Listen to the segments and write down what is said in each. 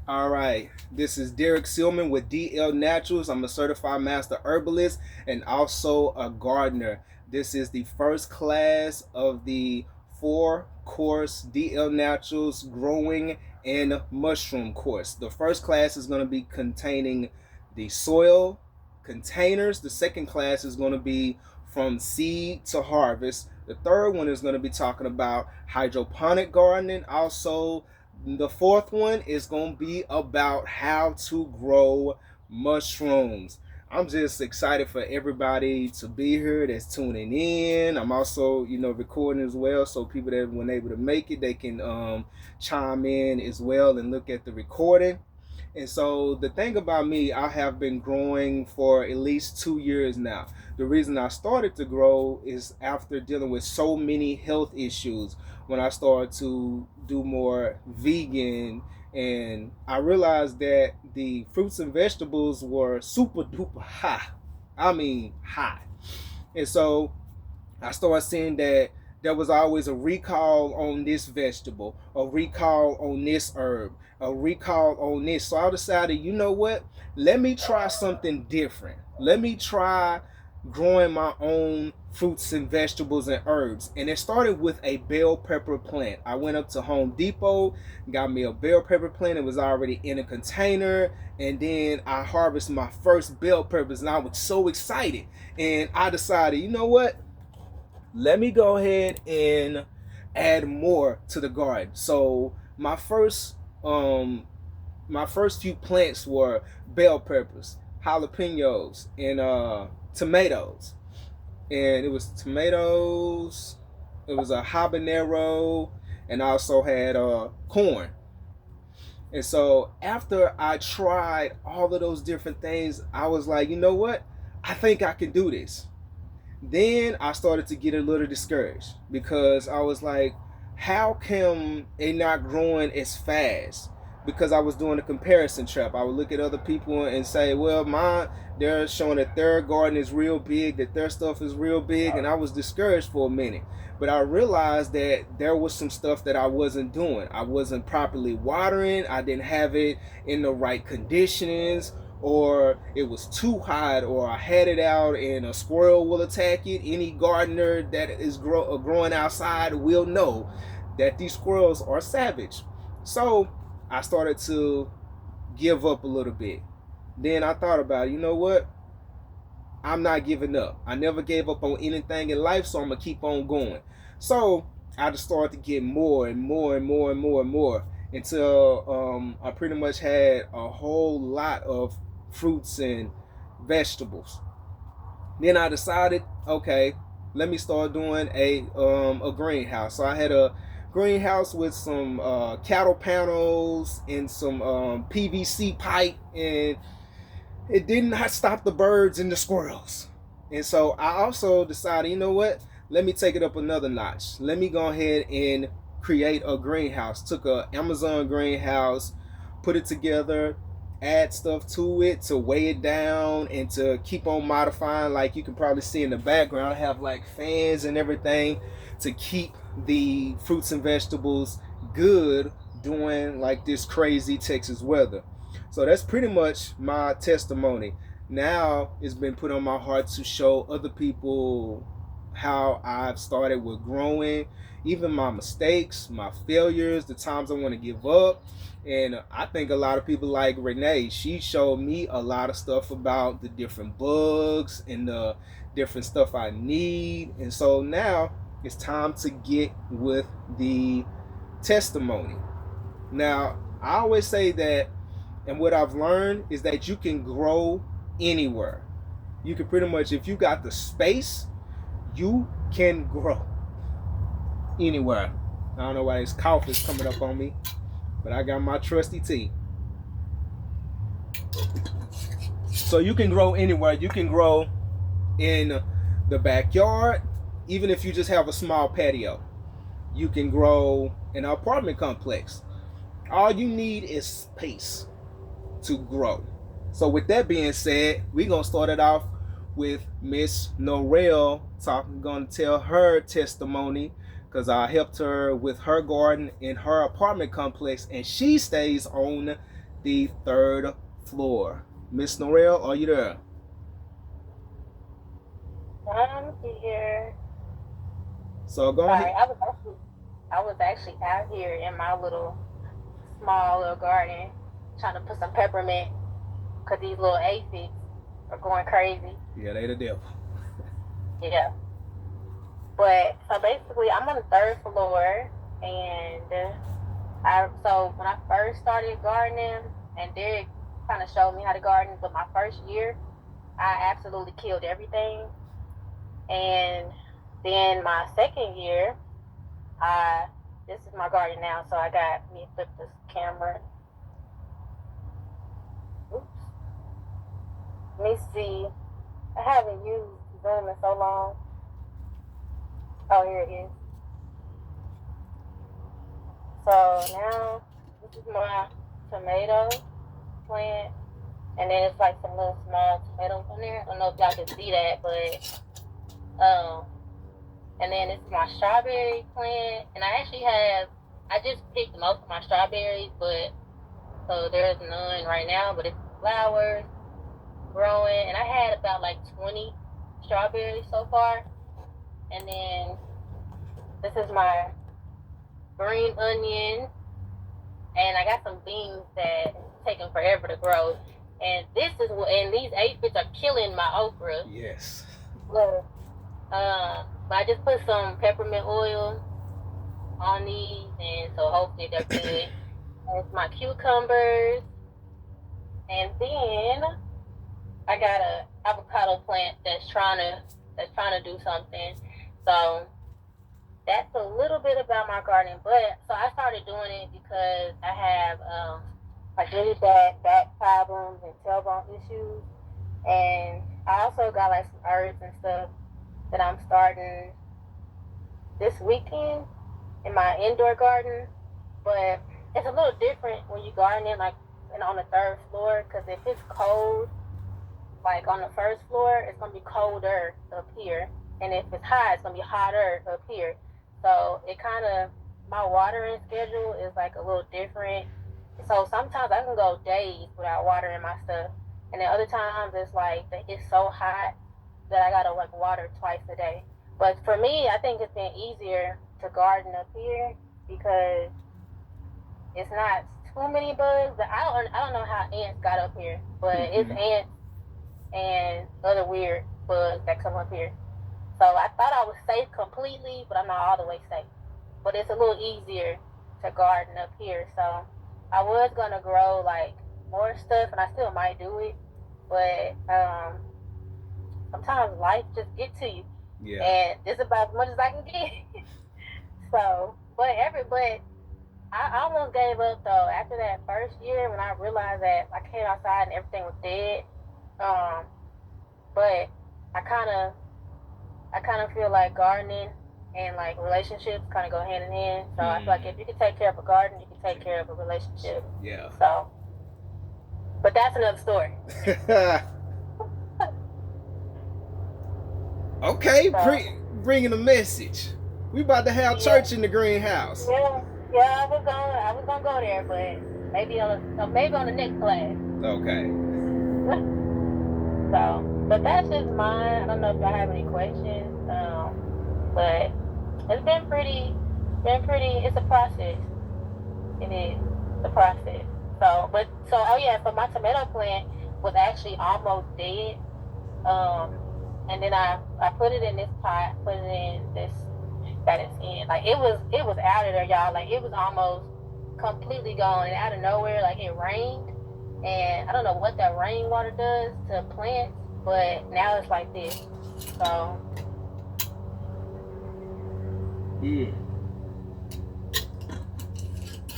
All right, this is Derek Silman with DL Naturals. I'm a certified master herbalist and also a gardener. This is the first class of the 4-course DL Naturals growing and mushroom course. The first class is going to be containing the soil containers. The second class is going to be from seed to harvest. The third one is going to be talking about hydroponic gardening. Also, the fourth one is going to be about how to grow mushrooms. I'm just excited for everybody to be here that's tuning in. I'm also, recording as well, so people that weren't able to make it, they can chime in as well and look at the recording. And so the thing about me, I have been growing for at least 2 years now. The reason I started to grow is after dealing with so many health issues when I started to do more vegan, and I realized that the fruits and vegetables were super duper high. I mean high. And so I started seeing that there was always a recall on this vegetable, a recall on this herb, a recall on this. So I decided, you know what? Let me try something different. Let me try growing my own fruits and vegetables and herbs. And it started with a bell pepper plant. I went up to Home Depot, got me a bell pepper plant. It was already in a container. And then I harvested my first bell peppers and I was so excited. And I decided, you know what? Let me go ahead and add more to the garden. So my first few plants were bell peppers, jalapenos, and tomatoes. And it was tomatoes, it was a habanero, and I also had corn. And so after I tried all of those different things, I was like, you know what? I think I can do this. Then I started to get a little discouraged because I was like, how come it not growing as fast? Because I was doing a comparison trap. I would look at other people and say, well, they're showing that their garden is real big, that their stuff is real big, and I was discouraged for a minute. But I realized that there was some stuff that I wasn't doing. I wasn't properly watering. I didn't have it in the right conditions, or it was too hot, or I had it out and a squirrel will attack it. Any gardener that is growing outside will know that these squirrels are savage. So I started to give up a little bit. Then I thought about it, you know what? I'm not giving up. I never gave up on anything in life, so I'm going to keep on going. So I just started to get more and more and more and more and more until I pretty much had a whole lot of fruits and vegetables. Then I decided, okay, let me start doing a greenhouse. So I had a greenhouse with some cattle panels and some PVC pipe, and it did not stop the birds and the squirrels. And so I also decided, you know what? Let me take it up another notch. Let me go ahead and create a greenhouse. Took a Amazon greenhouse, put it together, add stuff to it to weigh it down and to keep on modifying. Like you can probably see in the background, I have like fans and everything to keep the fruits and vegetables good during like this crazy Texas weather. So that's pretty much my testimony. Now it's been put on my heart to show other people how I've started with growing, even my mistakes, my failures, the times I want to give up. And I think a lot of people like Renee, she showed me a lot of stuff about the different bugs and the different stuff I need. And so now it's time to get with the testimony. Now, I always say that, and what I've learned is that you can grow anywhere. You can pretty much, if you got the space, you can grow anywhere. I don't know why this cough is coming up on me, but I got my trusty tea. So you can grow anywhere. You can grow in the backyard, even if you just have a small patio. You can grow in an apartment complex. All you need is space to grow. So with that being said, we're going to start it off with Miss Norel going to tell her testimony, because I helped her with her garden in her apartment complex, and she stays on the third floor. Miss Norrell, are you there? I'm here. So go Sorry, ahead. I was actually out here in my small little garden trying to put some peppermint because these little aphids are going crazy. Yeah, they the devil. Yeah. But so basically, I'm on the third floor, and so when I first started gardening, and Derek kind of showed me how to garden, but my first year, I absolutely killed everything. And then my second year, this is my garden now, so I got me flip this camera. Oops. Let me see. I haven't used Zoom in so long. Oh, here it is. So now this is my tomato plant, and then it's like some little small tomatoes on there. I don't know if y'all can see that, but and then it's my strawberry plant, and I just picked most of my strawberries, but so there's none right now, but it's flowers growing, and I had about like 20 strawberries so far. And then this is my green onion, and I got some beans that taking forever to grow. And these aphids are killing my okra. Yes. Look, but I just put some peppermint oil on these, and so hopefully they're good. And it's my cucumbers, and then I got a avocado plant that's trying to do something. So that's a little bit about my gardening. But so I started doing it because I have like really bad back problems and tailbone issues, and I also got like some herbs and stuff that I'm starting this weekend in my indoor garden. But it's a little different when you gardening like and on the third floor, because if it's cold, like on the first floor, it's gonna be colder up here, and if it's hot, it's gonna be hotter up here. So it kind of my watering schedule is like a little different. So sometimes I can go days without watering my stuff, and then other times it's like it's so hot that I gotta like water twice a day. But for me, I think it's been easier to garden up here because it's not too many bugs. But I don't know how ants got up here, but it's ants and other weird bugs that come up here. So I thought I was safe completely, but I'm not all the way safe. But it's a little easier to garden up here. So I was gonna grow like more stuff, and I still might do it. But sometimes life just gets to you, Yeah. and this is about as much as I can get. So, but I almost gave up though after that first year when I realized that I came outside and everything was dead. But I kind of feel like gardening and like relationships kind of go hand in hand. So I feel like if you can take care of a garden, you can take care of a relationship. Yeah. So, but that's another story. Okay, bringing a message. We about to have church in the greenhouse. Yeah, I was gonna go there, but maybe on the next class. Okay. So, but that's just mine. I don't know if y'all have any questions. But it's been pretty. It's a process. It is the process. So, oh yeah, so my tomato plant was actually almost dead. And then I put it in this pot, put it in this that it's in. Like it was out of there, y'all. Like it was almost completely gone, and out of nowhere, like it rained, and I don't know what that rainwater does to plants, but now it's like this. So.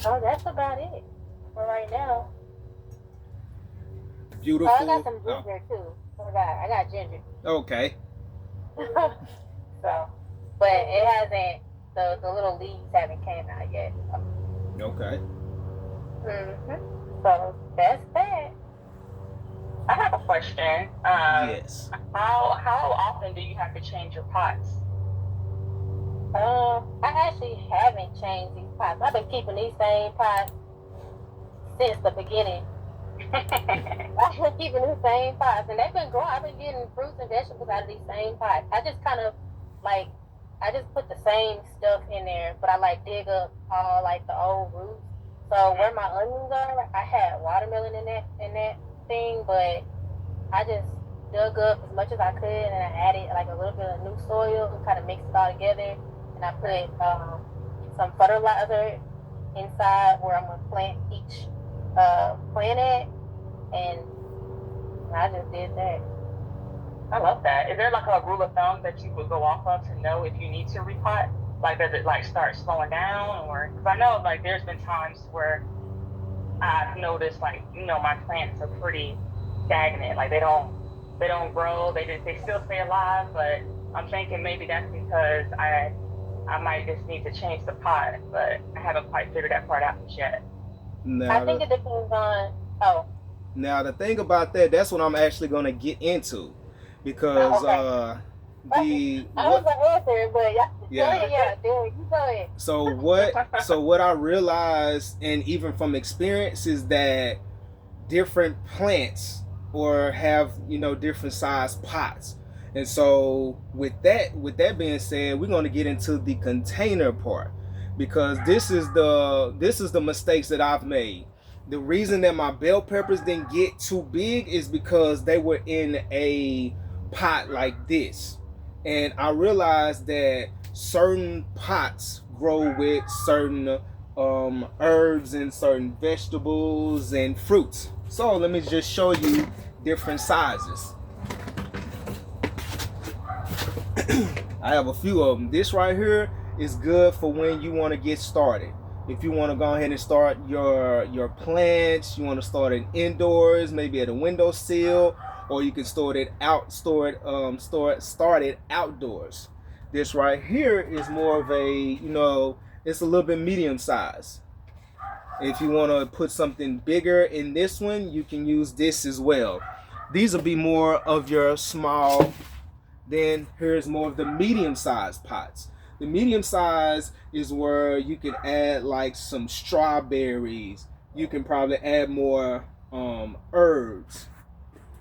Oh, that's about it for right now. Beautiful. Oh, I got some ginger too. I got ginger. Okay. So, but it hasn't. The little leaves haven't came out yet. So. Okay. So that's that. I have a question. Yes. How often do you have to change your pots? I actually haven't changed these pots. I've been keeping these same pots since the beginning. I've been keeping the same pots, and they've been growing. I've been getting fruits and vegetables out of these same pots. I just kind of like, I just put the same stuff in there, but I like dig up all like the old roots. So where my onions are, I had watermelon in that thing, but I just dug up as much as I could, and I added like a little bit of new soil and kind of mixed it all together. And I put some fertilizer inside where I'm gonna plant each plant at, and I just did that. I love that. Is there like a rule of thumb that you would go off of to know if you need to repot? Like, does it like start slowing down, or because I know like there's been times where I've noticed like my plants are pretty stagnant. Like they don't grow. They still stay alive, but I'm thinking maybe that's because I might just need to change the pot, but I haven't quite figured that part out yet. I think it depends on. Oh. Now the thing about that's what I'm actually gonna get into, because I was gonna answer it, but you go ahead. So what I realized, and even from experience, is that different plants or have different size pots. And so with that being said, we're going to get into the container part, because this is the mistakes that I've made. The reason that my bell peppers didn't get too big is because they were in a pot like this. And I realized that certain pots grow with certain herbs and certain vegetables and fruits. So let me just show you different sizes. I have a few of them. This right here is good for when you want to get started. If you want to go ahead and start your plants, you want to start it indoors, maybe at a windowsill, or you can start it outdoors. This right here is more of a, it's a little bit medium size. If you want to put something bigger in this one, you can use this as well. These will be more of your small. Then here's more of the medium-sized pots. The medium size is where you can add like some strawberries. You can probably add more herbs,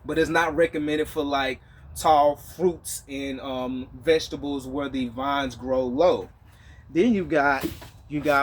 but it's not recommended for like tall fruits and vegetables where the vines grow low. Then you got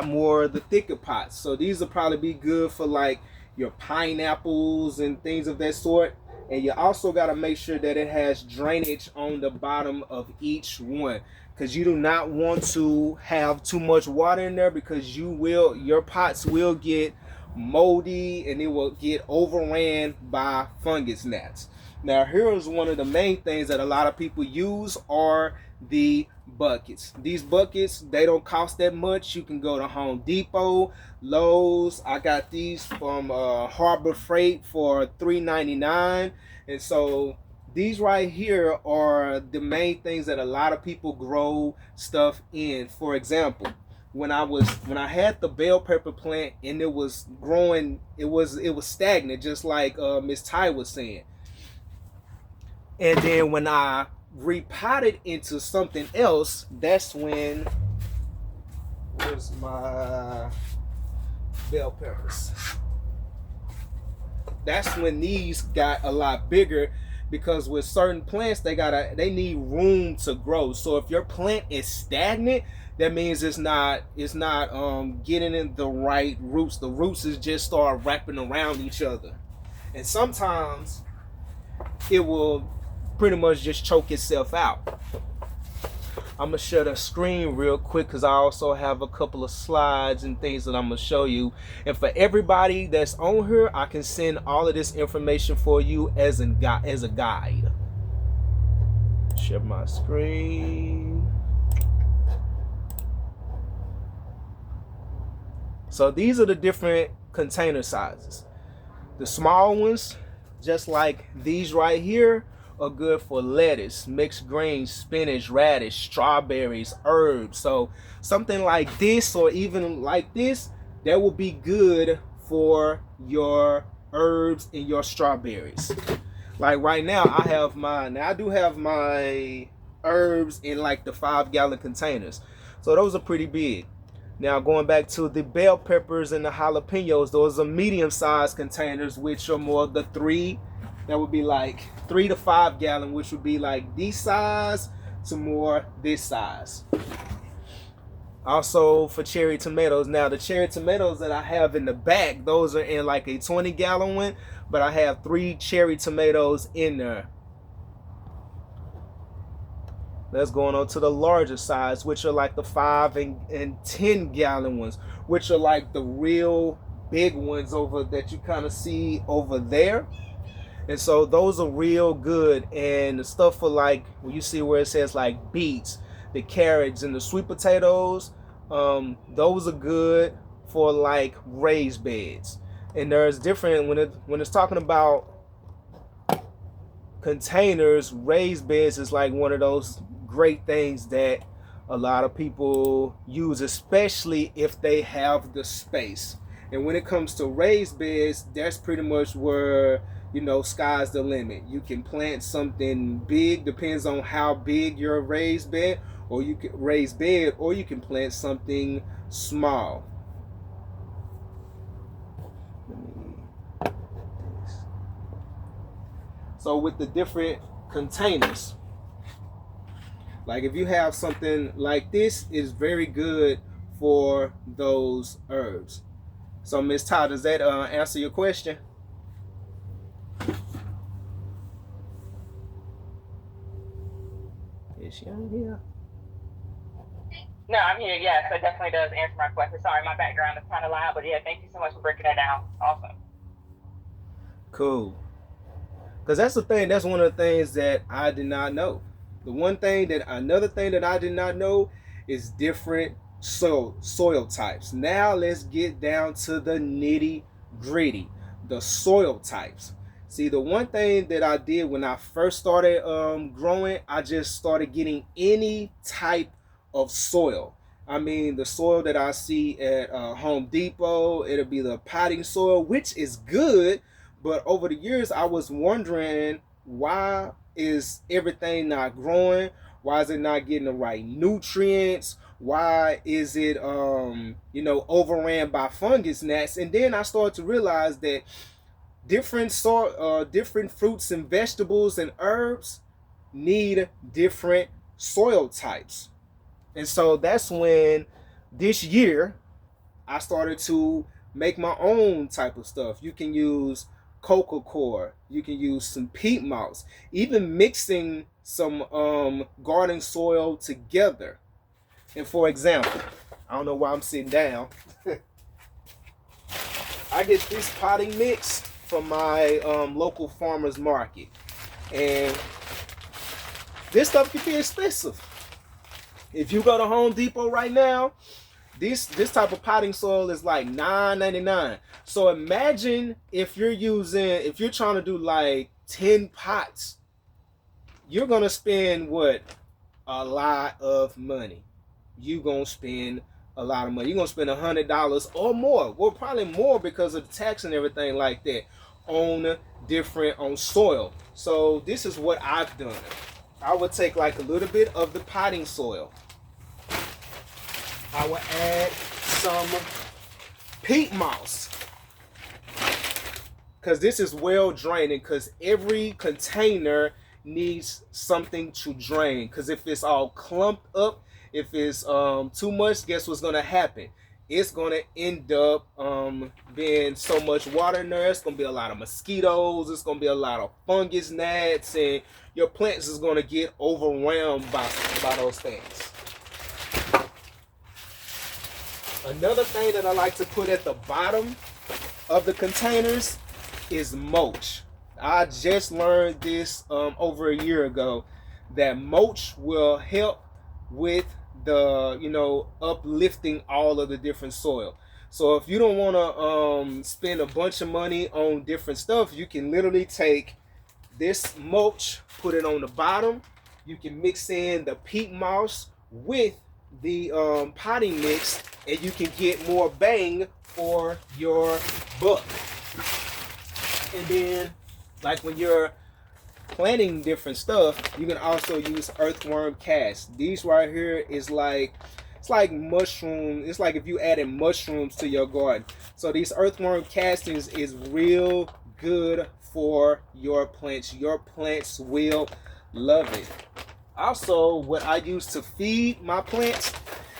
more of the thicker pots. So these will probably be good for like your pineapples and things of that sort. And you also got to make sure that it has drainage on the bottom of each one, because you do not want to have too much water in there, because your pots will get moldy and it will get overran by fungus gnats. Now here's one of the main things that a lot of people use are the buckets. These buckets, they don't cost that much. You can go to Home Depot, Lowe's. I got these from Harbor Freight for $3.99. And so these right here are the main things that a lot of people grow stuff in. For example, when I had the bell pepper plant and it was growing, it was stagnant, just like Miss Ty was saying. And then when I repotted into something else, that's when, where's my bell peppers? That's when these got a lot bigger, because with certain plants they need room to grow. So if your plant is stagnant, that means it's not getting in the right roots. The roots is just start wrapping around each other, and sometimes it will pretty much just choke itself out. I'm gonna share the screen real quick because I also have a couple of slides and things that I'm gonna show you. And for everybody that's on here, I can send all of this information for you as a guide. Share my screen. So these are the different container sizes. The small ones, just like these right here, are good for lettuce, mixed greens, spinach, radish, strawberries, herbs. So something like this, or even like this, that will be good for your herbs and your strawberries. Like right now, I have mine. Now I do have my herbs in like the 5-gallon containers, so those are pretty big. Now going back to the bell peppers and the jalapenos, those are medium-sized containers, which are more the 3. That would be like 3 to 5 gallon, which would be like this size to more this size. Also for cherry tomatoes. Now the cherry tomatoes that I have in the back, those are in like a 20-gallon one, but I have 3 cherry tomatoes in there. Let's go on to the larger size, which are like the 5 and 10-gallon ones, which are like the real big ones over that you kind of see over there. And so those are real good. And the stuff for like, when you see where it says like beets, the carrots and the sweet potatoes, those are good for like raised beds. And there's different, when it's talking about containers, raised beds is like one of those great things that a lot of people use, especially if they have the space. And when it comes to raised beds, that's pretty much where, you know, sky's the limit. You can plant something big, depends on how big your raised bed, or you can plant something small. So with the different containers, like if you have something like this, is very good for those herbs. So Miss Todd, does that answer your question? Is she on here? No, I'm here. Yes, that definitely does answer my question. Sorry, my background is kind of loud, but yeah, thank you so much for breaking that down. Awesome. Cool. Because that's the thing. That's one of the things that I did not know. Another thing that I did not know is different soil types. Now let's get down to the nitty gritty, the soil types. See, the one thing that I did when I first started growing, I just started getting any type of soil. I mean, the soil that I see at Home Depot, it'll be the potting soil, which is good. But over the years, I was wondering, why is everything not growing? Why is it not getting the right nutrients? Why is it, overran by fungus gnats? And then I started to realize that different fruits and vegetables and herbs need different soil types. And so that's when this year I started to make my own type of stuff. You can use coca coir, you can use some peat moss, even mixing some garden soil together. And for example, I don't know why I'm sitting down. I get this potting mix from my local farmer's market, and this stuff can be expensive. If you go to Home Depot right now, this type of potting soil is like $9.99. So imagine if you're trying to do like 10 pots, you're gonna spend what? A lot of money. You're gonna spend a lot of money. You're gonna spend $100 or more. Well, probably more because of the tax and everything like that on soil. So this is what I've done. I would take like a little bit of the potting soil. I will add some peat moss, because this is well draining, because every container needs something to drain. Because if it's all clumped up, if it's too much, guess what's going to happen? It's going to end up being so much water in there. It's going to be a lot of mosquitoes. It's going to be a lot of fungus gnats, and your plants is going to get overwhelmed by those things. Another thing that I like to put at the bottom of the containers is mulch. I just learned this over a year ago, that mulch will help with the uplifting all of the different soil. So if you don't want to spend a bunch of money on different stuff, you can literally take this mulch, put it on the bottom. You can mix in the peat moss with the potting mix, and you can get more bang for your buck. And then, like when you're planting different stuff, you can also use earthworm casts. These right here is like It's like mushroom. It's like if you added mushrooms to your garden. So these earthworm castings is real good for your plants. Your plants will love it. Also, what I use to feed my plants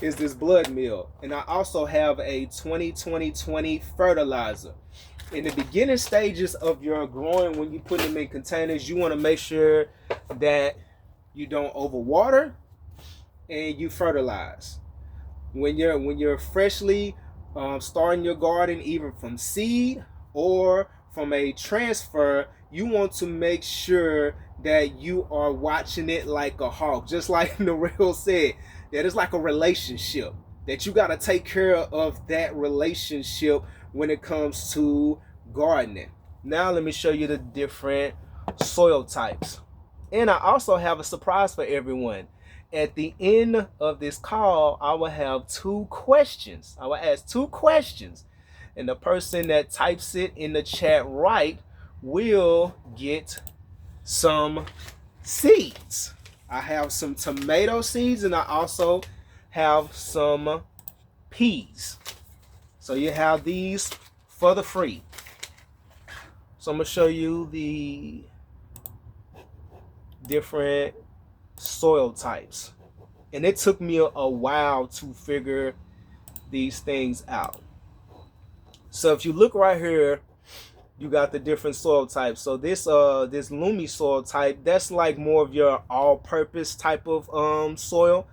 is this blood meal. And I also have a 20-20-20 fertilizer. In the beginning stages of your growing, when you put them in containers, you want to make sure that you don't overwater and you fertilize. When you're freshly starting your garden, even from seed or from a transfer, you want to make sure that you are watching it like a hawk. Just like Narelle said, that it's like a relationship, that you got to take care of that relationship when it comes to gardening. Now let me show you the different soil types. And I also have a surprise for everyone. At the end of this call, I will have 2 questions. I will ask 2 questions. And the person that types it in the chat right will get some seeds. I have some tomato seeds and I also have some peas. So you have these for the free. So I'm going to show you the different soil types. And it took me a while to figure these things out. So if you look right here, you got the different soil types. So this Loamy soil type, that's like more of your all-purpose type of soil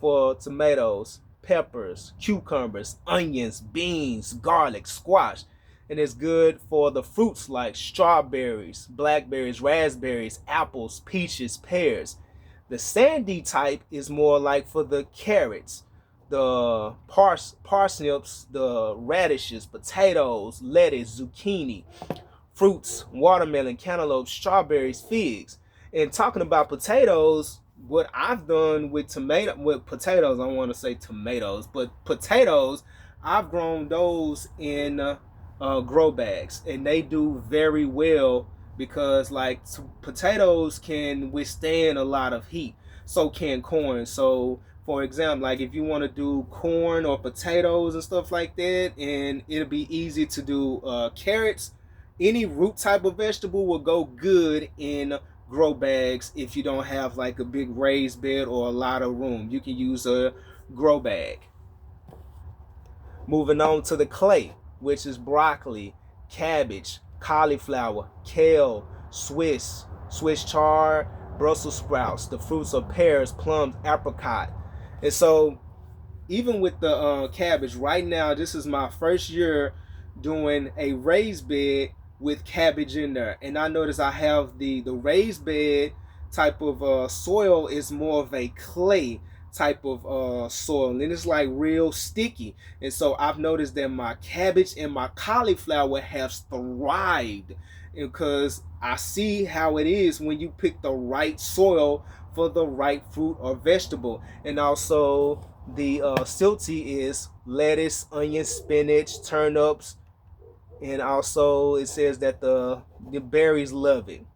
for tomatoes, peppers, cucumbers, onions, beans, garlic, squash. And it's good for the fruits like strawberries, blackberries, raspberries, apples, peaches, pears. The sandy type is more like for the carrots, the parsnips, the radishes, potatoes, lettuce, zucchini, fruits, watermelon, cantaloupe, strawberries, figs. And talking about potatoes, what I've done with potatoes, I don't want to say tomatoes, but potatoes, I've grown those in grow bags, and they do very well because like potatoes can withstand a lot of heat. So can corn. So for example, like if you want to do corn or potatoes and stuff like that, and it'll be easy to do carrots. Any root type of vegetable will go good in grow bags. If you don't have like a big raised bed or a lot of room, you can use a grow bag. Moving on to the clay, which is broccoli, cabbage, cauliflower, kale, Swiss chard, Brussels sprouts. The fruits are pears, plums, apricot. And so even with the cabbage, right now, this is my first year doing a raised bed with cabbage in there. And I notice I have the raised bed type of soil is more of a clay type of soil, and it's like real sticky. And so I've noticed that my cabbage and my cauliflower have thrived because I see how it is when you pick the right soil for the right fruit or vegetable. And also the silty is lettuce, onion, spinach, turnips, and also it says that the berries love it.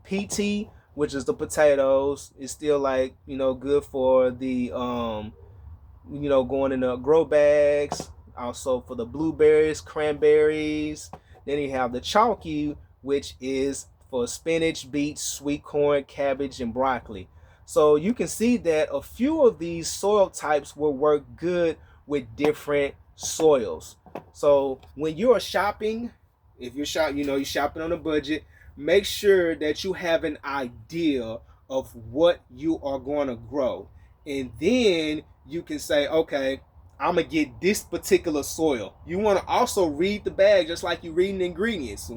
Peaty, which is the potatoes, is still like, good for the going in the grow bags. Also for the blueberries, cranberries. Then you have the chalky, which is for spinach, beets, sweet corn, cabbage, and broccoli. So you can see that a few of these soil types will work good with different soils. So when you're shopping, if you're you're shopping on a budget, make sure that you have an idea of what you are going to grow. And then you can say, okay, I'm going to get this particular soil. You want to also read the bag just like you read the ingredients.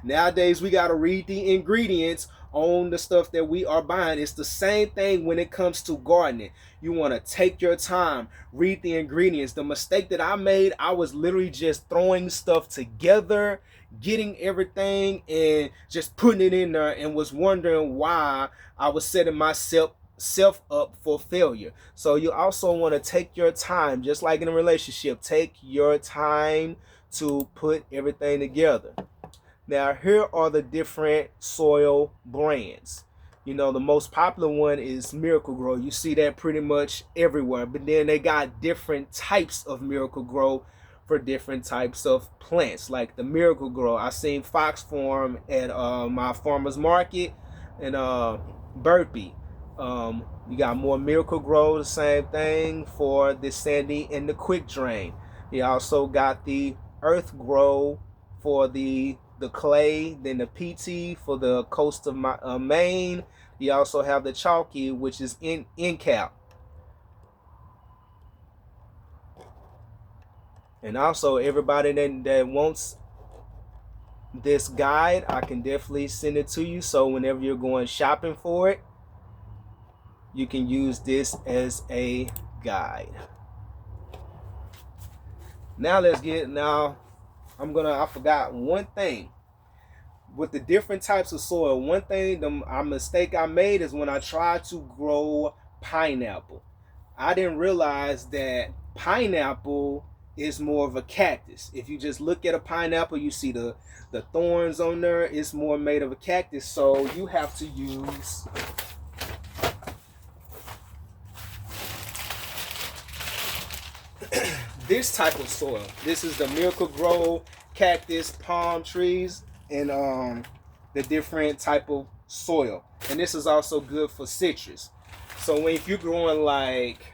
Nowadays, we got to read the ingredients on the stuff that we are buying. It's the same thing when it comes to gardening. You want to take your time, read the ingredients. The mistake that I made, I was literally just throwing stuff together, getting everything and just putting it in there, and was wondering why I was setting myself up for failure. So you also want to take your time, just like in a relationship, take your time to put everything together. Now here are the different soil brands. You know, the most popular one is Miracle Grow. You see that pretty much everywhere. But then they got different types of Miracle Grow for different types of plants. Like the Miracle Grow, I seen Fox Farm at my farmer's market in Burpee. You got more Miracle Grow, the same thing for the sandy and the quick drain. You also got the Earth Grow for the clay, then the PT for the coast of Maine. You also have the Chalky, which is in cap. And also, everybody that wants this guide, I can definitely send it to you. So whenever you're going shopping for it, you can use this as a guide. Now I forgot one thing. With the different types of soil, one thing, a mistake I made is when I tried to grow pineapple. I didn't realize that pineapple is more of a cactus. If you just look at a pineapple, you see the thorns on there. It's more made of a cactus. So you have to use this type of soil. This is the Miracle Grow cactus, palm trees, and the different type of soil. And this is also good for citrus. So if you're growing like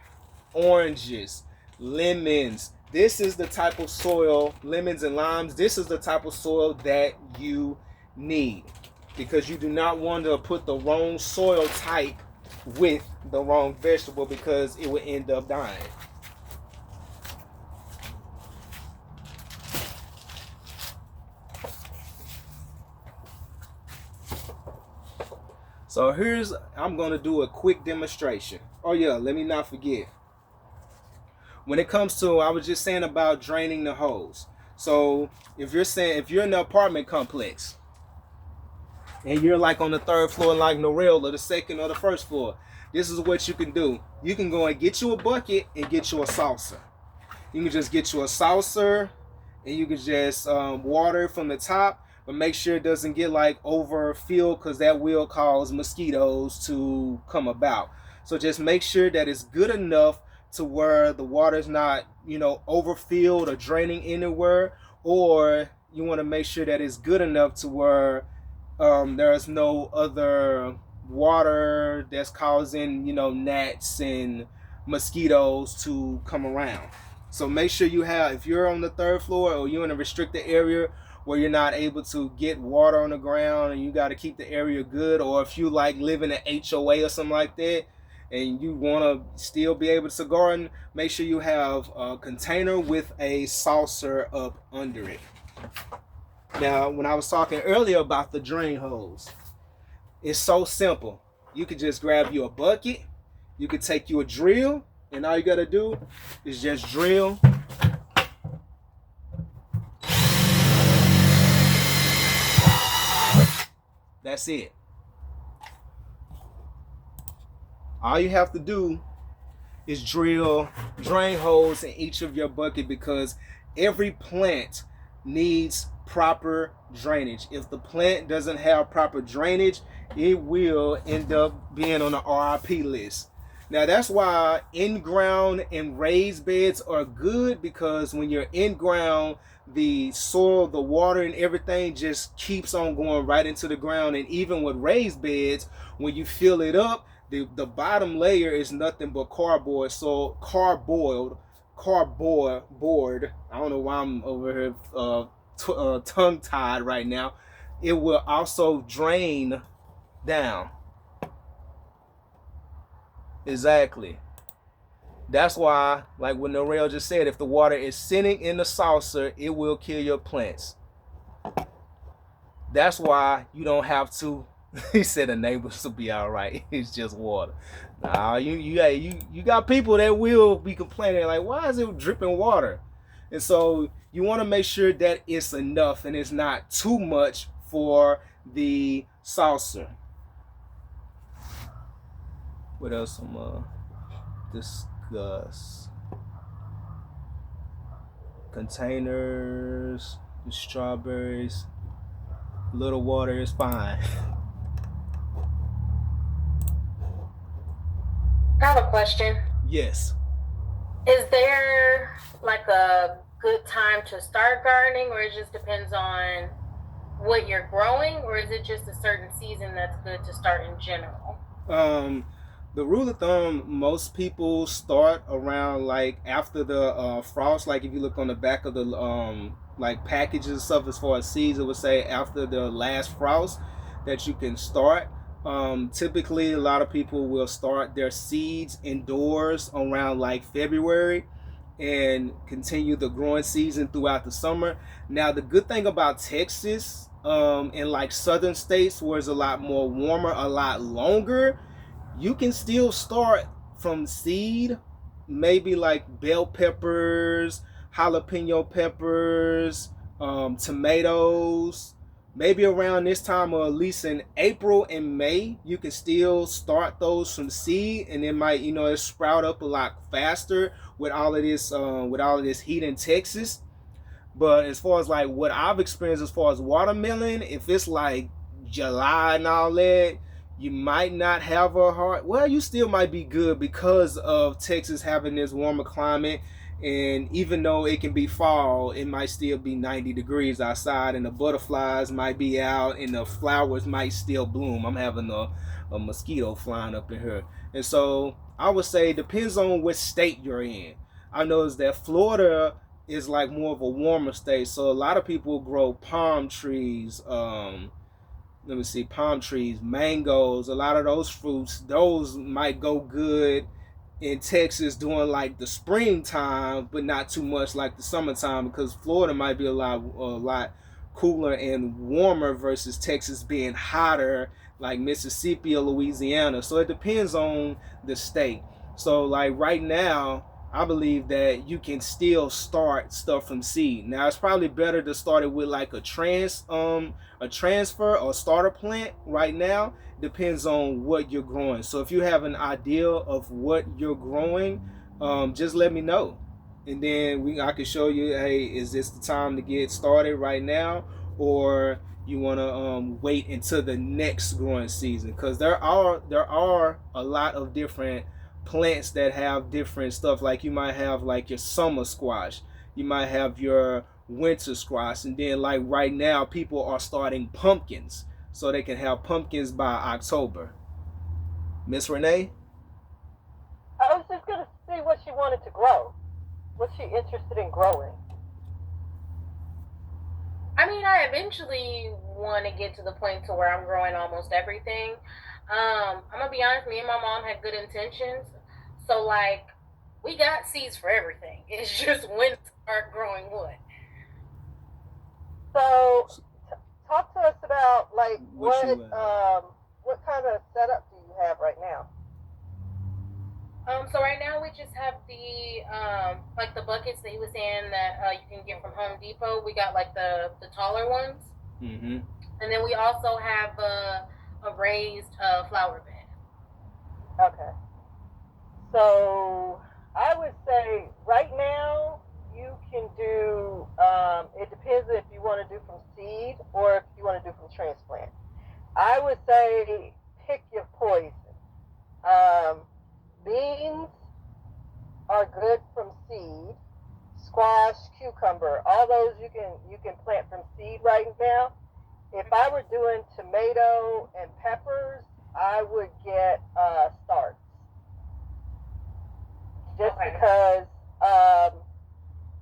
oranges, lemons, this is the type of soil, lemons and limes, this is the type of soil that you need, because you do not want to put the wrong soil type with the wrong vegetable, because it will end up dying. So I'm going to do a quick demonstration. Oh yeah, let me not forget. When it comes to, I was just saying about draining the hose. So if you're in the apartment complex and you're like on the 3rd floor like Norrell, or the 2nd or the 1st floor, this is what you can do. You can go and get you a bucket and get you a saucer. You can just get you a saucer and you can just water from the top. But make sure it doesn't get like overfilled, because that will cause mosquitoes to come about. So just make sure that it's good enough to where the water's not, overfilled or draining anywhere. Or you want to make sure that it's good enough to where there's no other water that's causing, gnats and mosquitoes to come around. So make sure you have, if you're on the 3rd floor or you're in a restricted area where you're not able to get water on the ground and you got to keep the area good, or if you like live in an HOA or something like that and you want to still be able to garden, make sure you have a container with a saucer up under it. Now, when I was talking earlier about the drain hose, it's so simple. You could just grab you a bucket, you could take you a drill, and all you got to do is just drill. That's it. All you have to do is drill drain holes in each of your bucket, because every plant needs proper drainage. If the plant doesn't have proper drainage, it will end up being on the RIP list. Now that's why in-ground and raised beds are good, because when you're in-ground, the soil, the water, and everything just keeps on going right into the ground. And even with raised beds, when you fill it up, the bottom layer is nothing but cardboard. So cardboard. I don't know why I'm over here tongue-tied right now. It will also drain down. Exactly. That's why, like what Norrell just said, if the water is sitting in the saucer, it will kill your plants. That's why you don't have to. He said the neighbors will be all right. It's just water. Nah, you got people that will be complaining like, why is it dripping water? And so you want to make sure that it's enough and it's not too much for the saucer. What else I'm discuss? Containers, the strawberries. Little water is fine. I have a question. Yes. Is there like a good time to start gardening, or it just depends on what you're growing, or is it just a certain season that's good to start in general? Um, the rule of thumb, most people start around like after the frost. Like if you look on the back of the like packages and stuff as far as seeds, it would say after the last frost that you can start. Typically, a lot of people will start their seeds indoors around like February and continue the growing season throughout the summer. Now, the good thing about Texas and like southern states where it's a lot more warmer, a lot longer, you can still start from seed, maybe like bell peppers, jalapeno peppers, tomatoes. Maybe around this time, or at least in April and May, you can still start those from seed, and it might, it sprout up a lot faster with all of this heat in Texas. But as far as like what I've experienced as far as watermelon, if it's like July and all that, you might not have a hard. Well, you still might be good because of Texas having this warmer climate. And even though it can be fall, it might still be 90 degrees outside, and the butterflies might be out, and the flowers might still bloom. I'm having a mosquito flying up in here. And so I would say it depends on what state you're in. I noticed that Florida is like more of a warmer state, so a lot of people grow palm trees. Let me see, palm trees, mangoes, a lot of those fruits. Those might go good in Texas during like the springtime, but not too much like the summertime, because Florida might be a lot cooler and warmer versus Texas being hotter, like Mississippi or Louisiana. So it depends on the state. So like right now, I believe that you can still start stuff from seed. Now it's probably better to start it with like a transfer or starter plant right now. Depends on what you're growing. So if you have an idea of what you're growing, just let me know, and then I can show you. Hey, is this the time to get started right now, or you want to wait until the next growing season? Because there are a lot of different plants that have different stuff. Like you might have like your summer squash, you might have your winter squash, and then like right now people are starting pumpkins so they can have pumpkins by October. Miss Renee? I was just going to see what she wanted to grow. What's she interested in growing? I mean, I eventually want to get to the point to where I'm growing almost everything. I'm gonna be honest, me and my mom had good intentions, so like we got seeds for everything. It's just when to start growing what. So, talk to us about like What you what kind of setup do you have right now? So right now we just have the like the buckets that he was saying that you can get from Home Depot. We got like the taller ones, Mm-hmm. and then we also have a raised flower bed. Okay. So I would say right now you can do. It depends if you want to do from seed or if you want to do from transplant. I would say pick your poison. Um, Beans are good from seed. Squash, cucumber, all those you can plant from seed right now. If I were doing tomato and peppers, I would get starts. Just Okay. because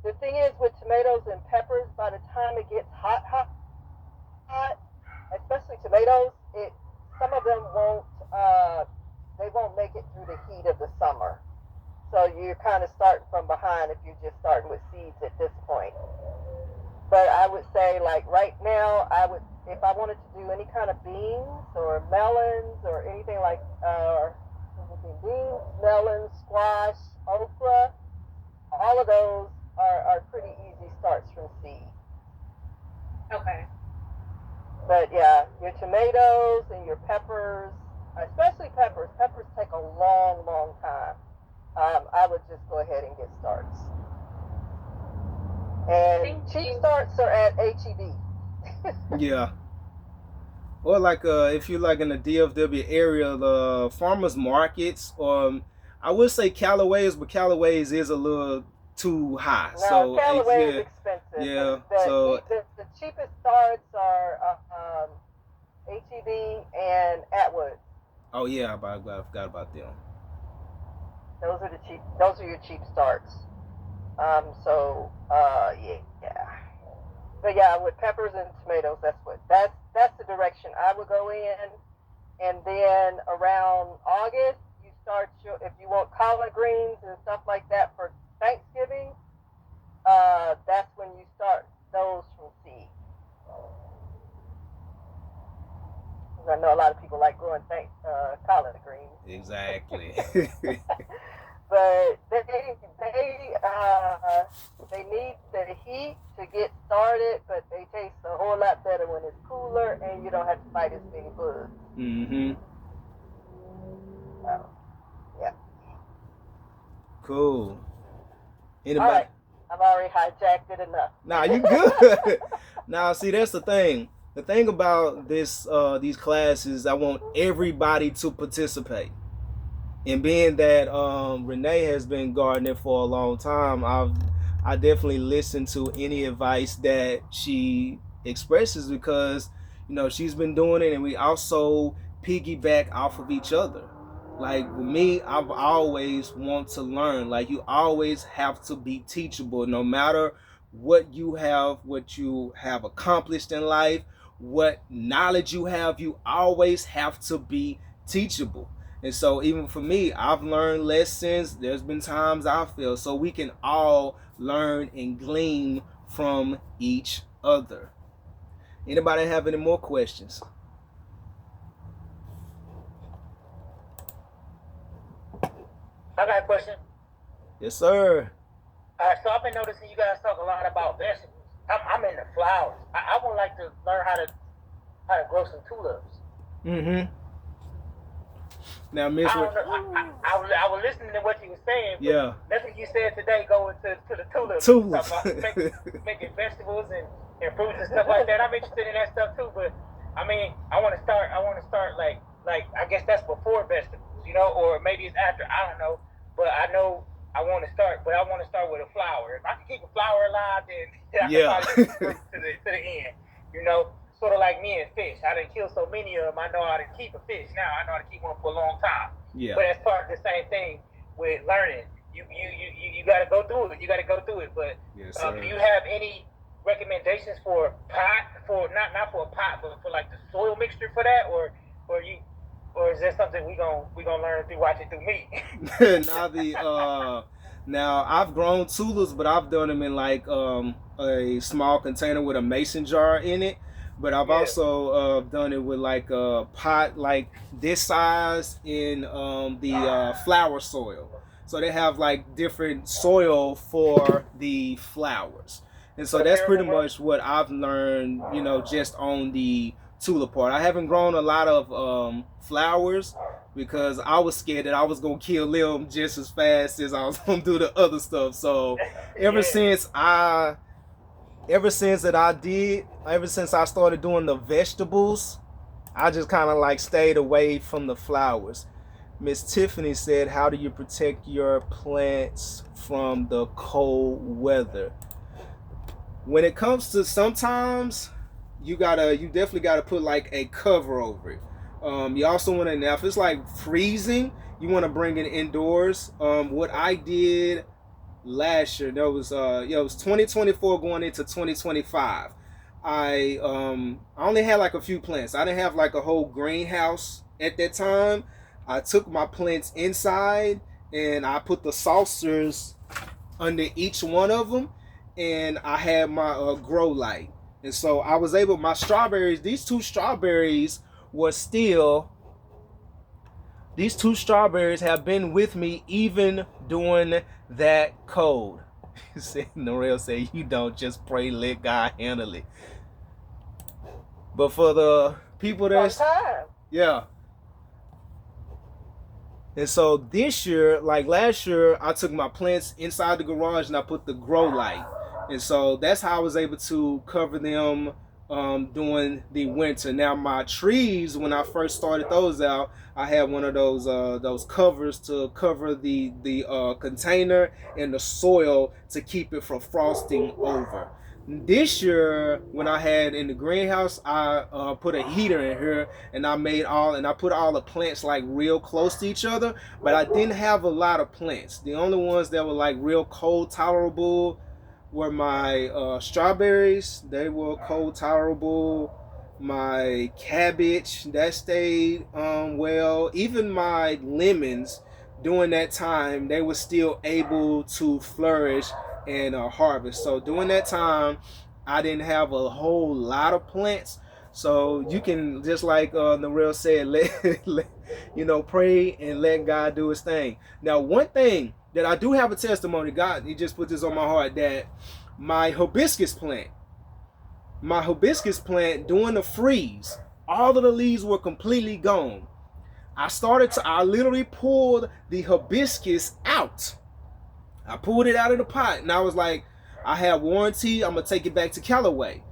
the thing is with tomatoes and peppers, by the time it gets hot, especially tomatoes, some of them won't make it through the heat of the summer. So you're kind of starting from behind if you're just starting with seeds at this point. But I would say, like right now, if I wanted to do any kind of beans or melons or anything like, beans, melons, squash, okra, all of those are pretty easy starts from seed. Okay. But yeah, your tomatoes and your peppers, especially peppers, take a long, long time. I would just go ahead and get starts. And cheap starts are at HEB. Yeah. Or like if you're like in the DFW area, the farmers markets, or I would say Callaways, but Callaways is a little too high. No, So Callaway yeah, is expensive. yeah. The cheapest starts are HEB and Atwood. Oh yeah, I forgot about them. Those are the cheap. Those are your cheap starts. Yeah. But yeah, with peppers and tomatoes, that's the direction I would go in. And then around August, you start if you want collard greens and stuff like that for Thanksgiving, that's when you start those from seed. I know a lot of people like growing collard greens. Exactly. But they need the heat to get started, but they taste a whole lot better when it's cooler and you don't have to fight as many bugs. Mm-hmm. So, yeah. Cool. Anybody? All right. I've already hijacked it enough. Nah, you good. Now, see, that's the thing. The thing about these classes, I want everybody to participate. And being that Renee has been gardening for a long time, I definitely listen to any advice that she expresses because, you know, she's been doing it, and we also piggyback off of each other. Like with me, I've always want to learn. Like you always have to be teachable, no matter what you have accomplished in life, what knowledge you have, you always have to be teachable. And so even for me, I've learned lessons. There's been times I failed. So we can all learn and glean from each other. Anybody have any more questions? I got a question. Yes, sir. All right, so I've been noticing you guys talk a lot about vegetables. I'm into flowers. I would like to learn how to grow some tulips. Mm-hmm. Now, Miss, I was listening to what you were saying. But yeah, nothing you said today going to the tulips. Tulips. Making vegetables and fruits and stuff like that. I'm interested in that stuff too. But I mean, I want to start like I guess that's before vegetables, you know, or maybe it's after. I don't know. But I know I want to start. But I want to start with a flower. If I can keep a flower alive, then I can probably get to the end. You know. Sort of like me and fish. I done killed so many of them. I know how to keep a fish now. I know how to keep one for a long time. Yeah. But that's part of the same thing with learning. You got to go through it. You got to go through it. But yes, do you have any recommendations for pot? For not for a pot, but for like the soil mixture for that, or is that something we gonna learn through watching through me? Now I've grown tulips, but I've done them in like a small container with a mason jar in it. But I've also done it with like a pot like this size in the flower soil. So they have like different soil for the flowers. And so that's pretty much what I've learned, you know, just on the tulip part. I haven't grown a lot of flowers because I was scared that I was going to kill them just as fast as I was going to do the other stuff. So ever since I started doing the vegetables, I just kind of like stayed away from the flowers. Miss Tiffany said, how do you protect your plants from the cold weather? When it comes to, sometimes you definitely gotta put like a cover over it. You also want to, now if it's like freezing, you want to bring it indoors. What I did last year, it was 2024 going into 2025. I only had like a few plants. I didn't have like a whole greenhouse at that time. I took my plants inside and I put the saucers under each one of them, and I had my grow light. And so I was able, my strawberries, these two strawberries have been with me even during that cold. Norel said, you don't just pray, let God handle it. But for the people that's, yeah. And so this year, like last year, I took my plants inside the garage and I put the grow light. And so that's how I was able to cover them during the winter. Now my trees, when I first started those out, I had one of those covers to cover the container and the soil to keep it from frosting over. This year, when I had in the greenhouse, I put a heater in here, and I put all the plants like real close to each other. But I didn't have a lot of plants. The only ones that were like real cold tolerable were my strawberries. They were cold tolerable. My cabbage, that stayed well. Even my lemons, during that time, they were still able to flourish and harvest. So during that time, I didn't have a whole lot of plants. So you can, just like Narelle said, pray and let God do his thing. Now, one thing that I do have a testimony, God, he just put this on my heart, that my hibiscus plant during the freeze, all of the leaves were completely gone. I literally pulled the hibiscus out. I pulled it out of the pot, and I was like, I have warranty, I'm going to take it back to Callaway.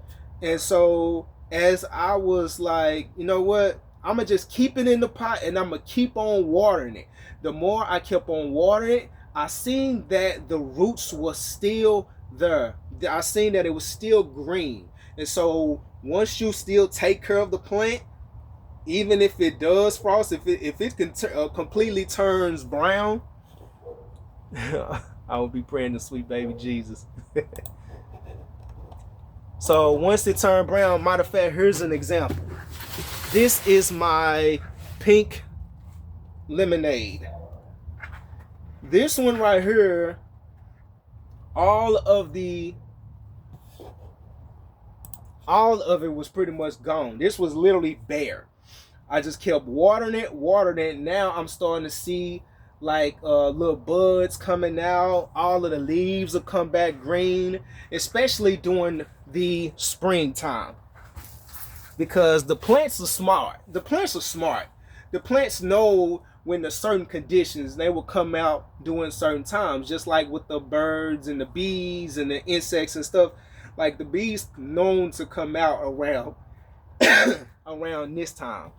And so as I was like, you know what, I'm going to just keep it in the pot, and I'm going to keep on watering it. The more I kept on watering it, I seen that the roots were still there. I seen that it was still green. And so once you still take care of the plant, even if it does frost, if it completely turns brown, I will be praying to sweet baby Jesus. So once it turned brown, matter of fact, here's an example. This is my pink lemonade. This one right here, all of it was pretty much gone. This was literally bare. I just kept watering it. Now I'm starting to see like little buds coming out. All of the leaves will come back green, especially during the springtime, because the plants are smart. The plants know when the certain conditions they will come out during certain times, just like with the birds and the bees and the insects and stuff. Like the bees known to come out around around this time.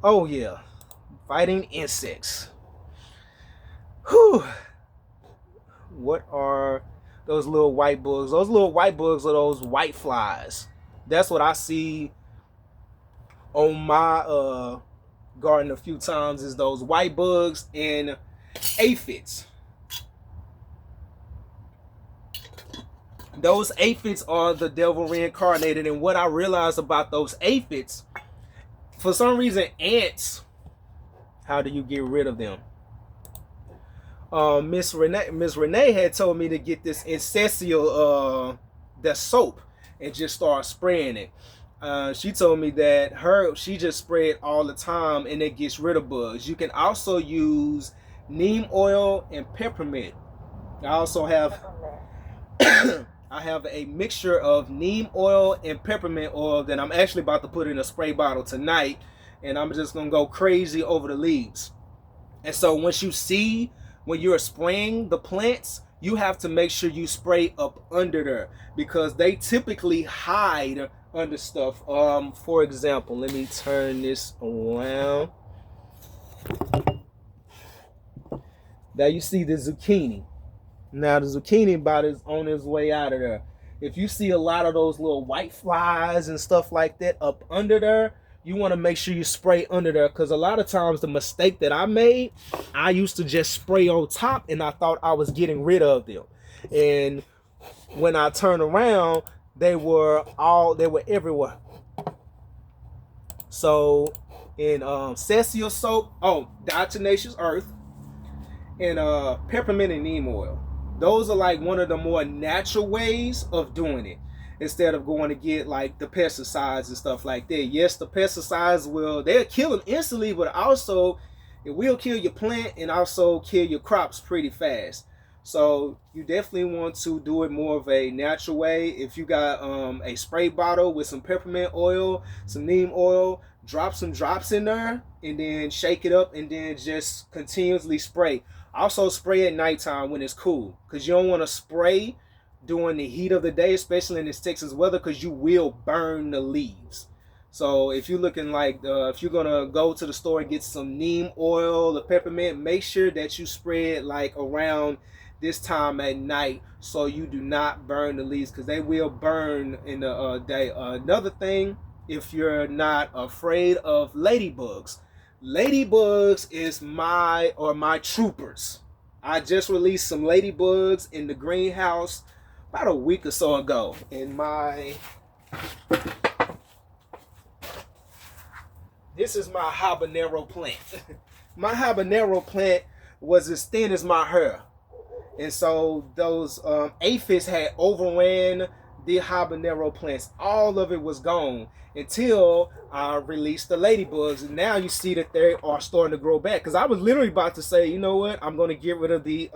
Oh yeah, fighting insects. Whew. What are those little white bugs? Those little white bugs are those white flies. That's what I see on my garden a few times, is those white bugs and aphids. Those aphids are the devil reincarnated, and what I realized about those aphids, for some reason, ants, how do you get rid of them? Miss Renee had told me to get this Incessil, that soap, and just start spraying it. She told me that she just spray it all the time, and it gets rid of bugs. You can also use neem oil and peppermint. I also have I have a mixture of neem oil and peppermint oil that I'm actually about to put in a spray bottle tonight, and I'm just gonna go crazy over the leaves. And so when you're spraying the plants, you have to make sure you spray up under there, because they typically hide under stuff. For example, let me turn this around. Now you see the zucchini. Now the zucchini bot is on its way out of there. If you see a lot of those little white flies and stuff like that up under there, you want to make sure you spray under there, because a lot of times the mistake that I made, I used to just spray on top and I thought I was getting rid of them. And when I turned around, they were everywhere. So in Cecil soap, diatomaceous earth, and peppermint and neem oil. Those are like one of the more natural ways of doing it, instead of going to get like the pesticides and stuff like that. Yes, the pesticides they'll kill them instantly, but also it will kill your plant and also kill your crops pretty fast. So you definitely want to do it more of a natural way. If you got a spray bottle with some peppermint oil, some neem oil, drop some drops in there and then shake it up and then just continuously spray. Also spray at nighttime when it's cool, because you don't want to spray during the heat of the day, especially in this Texas weather, because you will burn the leaves. So if you're looking like, if you're gonna go to the store and get some neem oil or peppermint, make sure that you spread like around this time at night so you do not burn the leaves, because they will burn in the day. Another thing, if you're not afraid of ladybugs, ladybugs is my troopers. I just released some ladybugs in the greenhouse about a week or so ago. In my, this is my habanero plant. My habanero plant was as thin as my hair. And so those aphids had overran the habanero plants. All of it was gone until I released the ladybugs. And now you see that they are starting to grow back. Because I was literally about to say, you know what? I'm going to get rid of the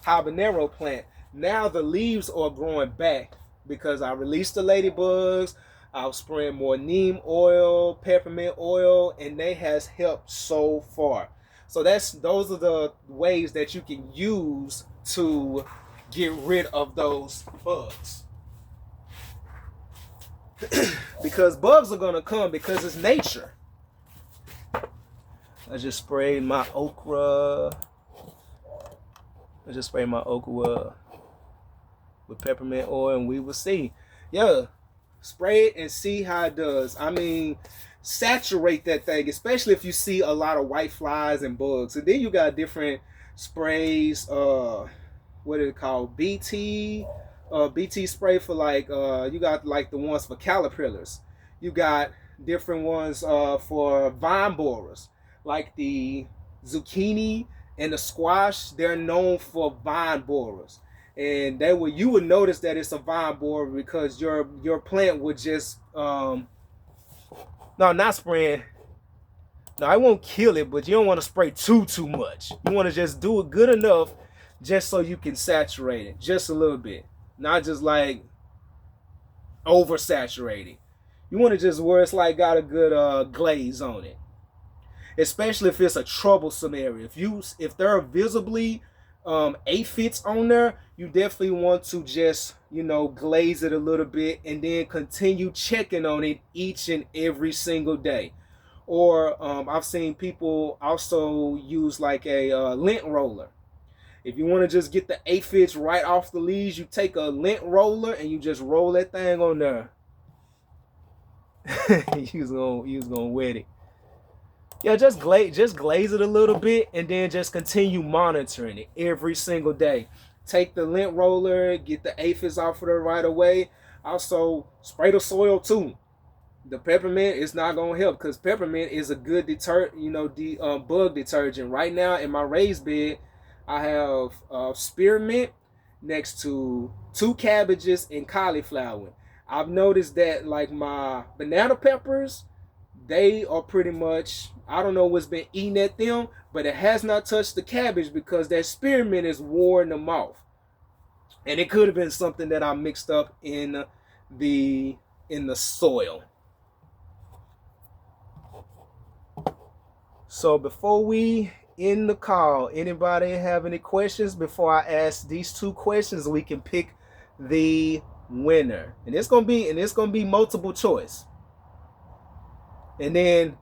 habanero plant. Now the leaves are growing back because I released the ladybugs. I was spraying more neem oil, peppermint oil, and they has helped so far. So those are the ways that you can use to get rid of those bugs. Because bugs are gonna come because it's nature. I just sprayed my okra. With peppermint oil, and we will see. Yeah, spray it and see how it does. I mean, saturate that thing, especially if you see a lot of white flies and bugs. And then you got different sprays. What is it called? BT spray for like you got like the ones for caterpillars. You got different ones for vine borers, like the zucchini and the squash. They're known for vine borers. And you would notice that it's a vine borer because your plant would just no, not spraying. No, I won't kill it, but you don't want to spray too much. You want to just do it good enough just so you can saturate it just a little bit. Not just like oversaturating. You want to just where it's like got a good glaze on it. Especially if it's a troublesome area. If there are visibly aphids on there, you definitely want to just, glaze it a little bit and then continue checking on it each and every single day. Or I've seen people also use like a lint roller. If you want to just get the aphids right off the leaves, you take a lint roller and you just roll that thing on there. you was gonna wet it. Yeah, just glaze it a little bit and then just continue monitoring it every single day. Take the lint roller, get the aphids off of there right away. Also, spray the soil too. The peppermint is not gonna help because peppermint is a good bug detergent. Right now in my raised bed, I have spearmint next to 2 cabbages and cauliflower. I've noticed that like my banana peppers, they are pretty much, I don't know what's been eating at them, but it has not touched the cabbage because that spearmint is wearing them off. And it could have been something that I mixed up in the soil. So before we end the call, anybody have any questions before I ask these 2 questions? We can pick the winner. And it's gonna be multiple choice. And then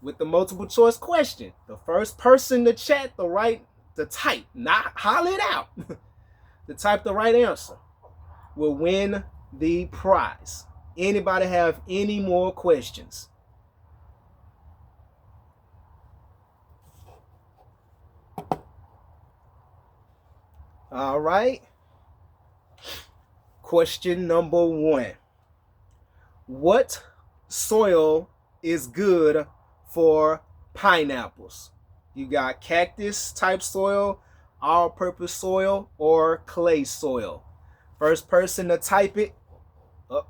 with the multiple choice question, the first person to chat to type, not holler it out, to type the right answer will win the prize. Anybody have any more questions? All right. Question number 1. What soil is good for pineapples? You got cactus type soil, all-purpose soil, or clay soil. First person to type it. Oh,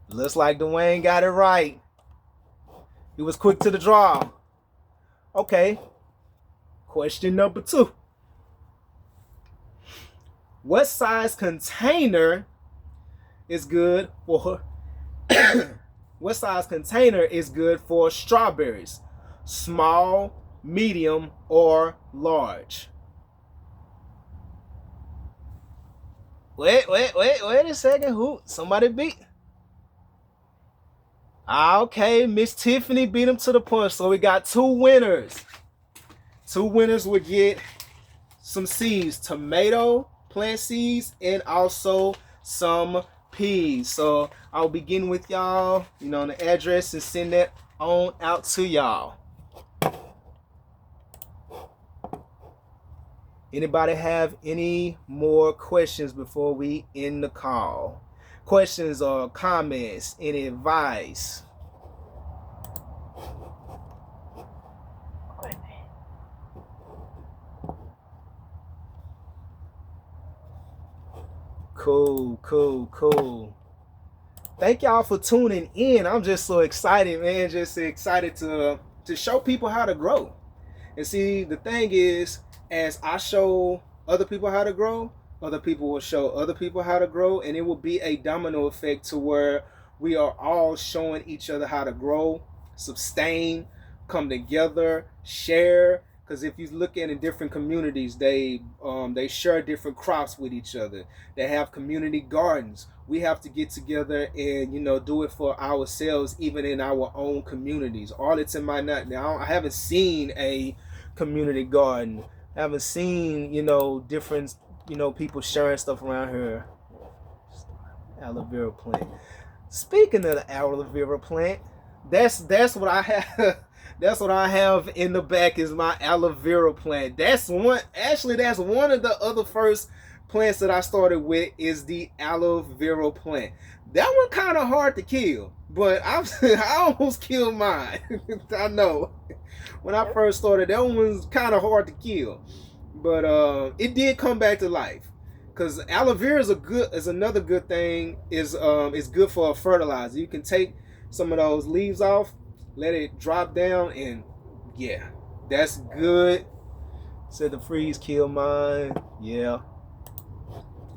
looks like Dwayne got it right. He was quick to the draw. Okay. Question number 2. What size container is good for what size container is good for strawberries? Small, medium, or large? Wait a second. Who? Somebody beat. Okay, Miss Tiffany beat him to the punch. So we got 2 winners. 2 winners would get some seeds, tomato plant seeds, and also some peas. So I'll begin with y'all, on the address and send that on out to y'all. Anybody have any more questions before we end the call? Questions or comments, any advice? Cool. Thank y'all for tuning in. I'm just so excited, man. Just excited to show people how to grow. And see, the thing is, as I show other people how to grow, other people will show other people how to grow, and it will be a domino effect to where we are all showing each other how to grow, sustain, come together, share. Because if you look at in different communities, they share different crops with each other. They have community gardens. We have to get together and do it for ourselves, even in our own communities. Arlington might not. Now I haven't seen a community garden. I haven't seen different people sharing stuff around here. Aloe vera plant. Speaking of the aloe vera plant, that's what I have. That's what I have in the back is my aloe vera plant. That's one of the other first plants that I started with is the aloe vera plant. That one kind of hard to kill, but I almost killed mine. I know. When I first started, that one was kind of hard to kill, but it did come back to life. Cause aloe vera is another good thing. Is good for a fertilizer. You can take some of those leaves off, let it drop down, and yeah, that's good. Said the freeze killed mine. Yeah,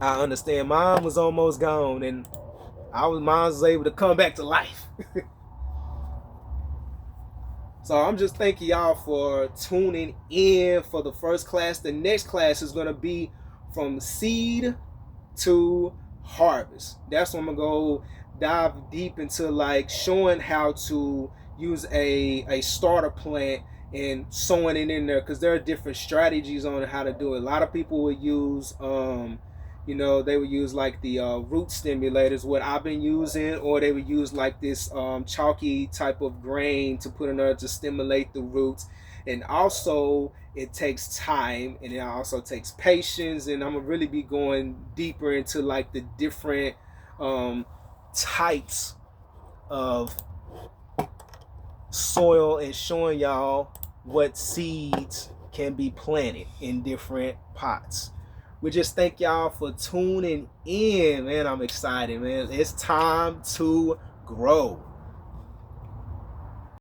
I understand. Mine was almost gone, and mine was able to come back to life. So I'm just thanking y'all for tuning in for the first class. The next class is gonna be from seed to harvest. That's when I'm gonna go dive deep into like showing how to use a starter plant and sowing it in there, because there are different strategies on how to do it. A lot of people would use they would use like the root stimulators, what I've been using, or they would use like this chalky type of grain to put in there to stimulate the roots. And also it takes time, and it also takes patience, and I'm gonna really be going deeper into like the different types of soil and showing y'all what seeds can be planted in different pots. We just thank y'all for tuning in, man. I'm excited, man. It's time to grow.